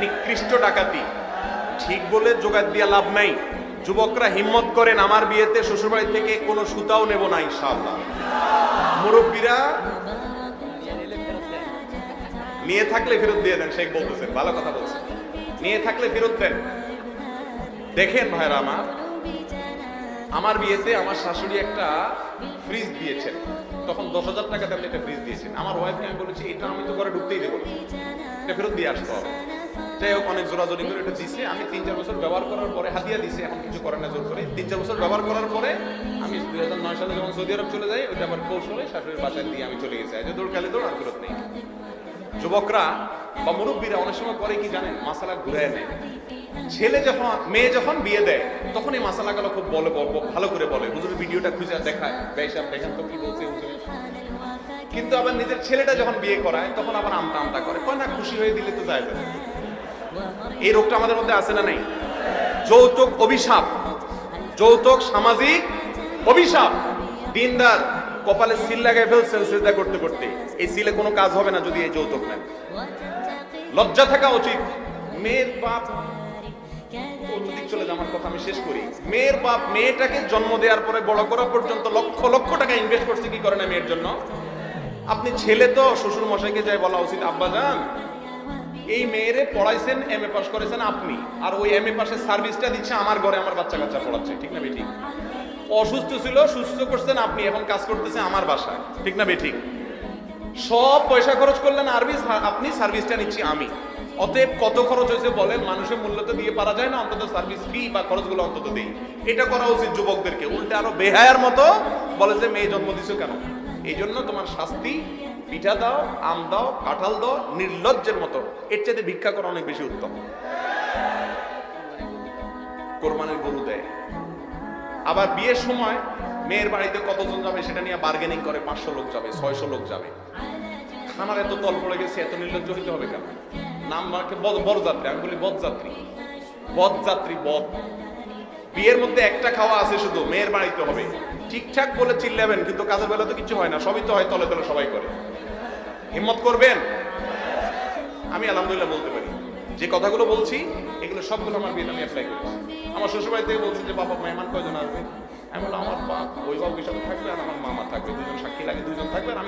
নিকৃষ্ট ডাকাতি। ঠিক বলে জোগাড় দিয়া লাভ নাই। যুবকরা হিম্মত করেন, আমার বিয়েতে শ্বশুরবাড়ি থেকে কোনো সুতাও নেব না ইনশাআল্লাহ। মুরব্বীরা নিয়ে থাকলে ফেরত দিয়ে দেন, শেখ বলতেছেন, ভালো কথা বলছেন, নিয়ে থাকলে ফেরত দেন। দেখেন ভাইরা আমার বিয়েতে আমার শাশুড়ি একটা ফ্রিজ দিয়েছেন, তখন 10,000 টাকাতে আপনি একটা ফ্রিজ দিয়েছেন। আমার ওয়াইফকে আমি বলেছি এটা আমি তো ঘরে ঢুকতেই দেবো না, এটা ফেরত দিয়ে আসতে হবে। যাই হোক, অনেক জোরাজোরি করে এটা দিছে। আমি 3-4 বছর ব্যবহার করার পরে, হাদিয়া দিছে, এখন কিছু করে না জোর করে, 3-4 বছর ব্যবহার করার পরে আমি 2009 সালে যখন সৌদি আরব চলে যাই, ওইটা আমার কৌশলে শাশুড়ির বাসায় দিয়ে আমি চলে গেছি। যে দৌড় খেলে দৌড়, আর ফেরত নেই। যুবকরা বা মুরব্বীরা অনেক সময় করে কি জানেন, মাসালা ঘুরায় নেয়। মেয়ে যখন বিয়ে দেয় তখন এই মাসালাগুলো খুব ভালো করে বলে, হুজুরের ভিডিওটা খুঁজে দেখায়, ভাই সাহেব দেখেন তো কি বলছে হুজুর। কিন্তু আবার নিজের ছেলেটা যখন বিয়ে করায় তখন আবার আমতা আমতা করে, কয় না খুশি হয়ে দিলে তো যায়। এই রোগটা আমাদের মধ্যে আছে না নাই? যৌতুক অভিশাপ, যৌতুক সামাজিক অভিশাপ। দিনদার কপালে সিল লাগায় ফেলছেন সিজদা করতে করতে, এই সিলে কোনো কাজ হবে না যদি এই যৌতুক নেন। লজ্জা থাকা উচিত। মেয়ের বাপ, অন্যদিক চলে যাওয়ার আমার কথা আমি শেষ করি। মেয়ের বাপ মেয়েটাকে জন্ম দেওয়ার পরে বড় করা পর্যন্ত লক্ষ লক্ষ টাকা ইনভেস্ট করছে, কি করে না মেয়ের জন্য। আপনি ছেলে তো শ্বশুর মশাইকে যাই বলা উচিত, আব্বা জান এই মেয়েরে পড়াইছেন, এমএ পাস করেছেন আপনি, আর ওই এমএ পাসের সার্ভিসটা দিচ্ছে আমার ঘরে, আমার বাচ্চা কাচ্চা পড়াচ্ছে, ঠিক না বেঠিক? অসুস্থ ছিল, সুস্থ করছেন আপনি, এখন কাজ করতেছে আমার বাসায়, ঠিক না বেঠিক? সব পয়সা খরচ করলেন আপনি, সার্ভিসটা নিচ্ছি আমি। অতএব কত খরচ হয়েছে বলেন, মানুষের মূল্য তো দিয়ে পারা যায় না, অন্তত সার্ভিস ফি বা খরচগুলো অন্তত দেই। এটা করা উচিত যুবকদেরকে। উল্টে আরো বেহায়ার মতো বলে যে মেয়ে জন্ম দিছো কেন। এই জন্য তোমার শাস্তি, পিঠা দাও, আম দাও, কাঁঠাল দাও, নির্লজ্জের মতো। এর চাইতে ভিক্ষা করা অনেক বেশি উত্তম। কোরবানির গরু দেয়। আবার বিয়ের সময় মেয়ের বাড়িতে কতজন যাবে সেটা নিয়ে বার্গেনিং করে, 500 লোক যাবে, 600 লোক যাবে। খানার এত তল পড়ে গেছে, এত নির্লজ্জ হইতে হবে কেন? নাম মাকে বরযাত্রী, আমি বলি বদযাত্রী, বদযাত্রী বদ। বিয়ের মধ্যে একটা খাওয়া আছে শুধু, মেয়ের বাড়িতে হবে। ঠিকঠাক বলে চিল্লাবেন, কিন্তু কাজের বেলা তো কিছু হয় না, সবই তো হয় তলে তলে সবাই করে। হিম্মত করবেন। আমি আলহামদুলিল্লাহ বলতে পারি যে কথাগুলো বলছি এগুলো সবগুলো আমার বিয়েতে আমি অ্যাপ্লাই করেছি। আমার শ্বশুরবাড়ি থেকে বলছি যে বাবা মেহমান কয়জন আসবে, আমি বললাম আমার বাপ ওই বাবু হিসাবে থাকবে আর আমার মামা থাকবে, 2জন সাক্ষী লাগে, 2জন থাকবে।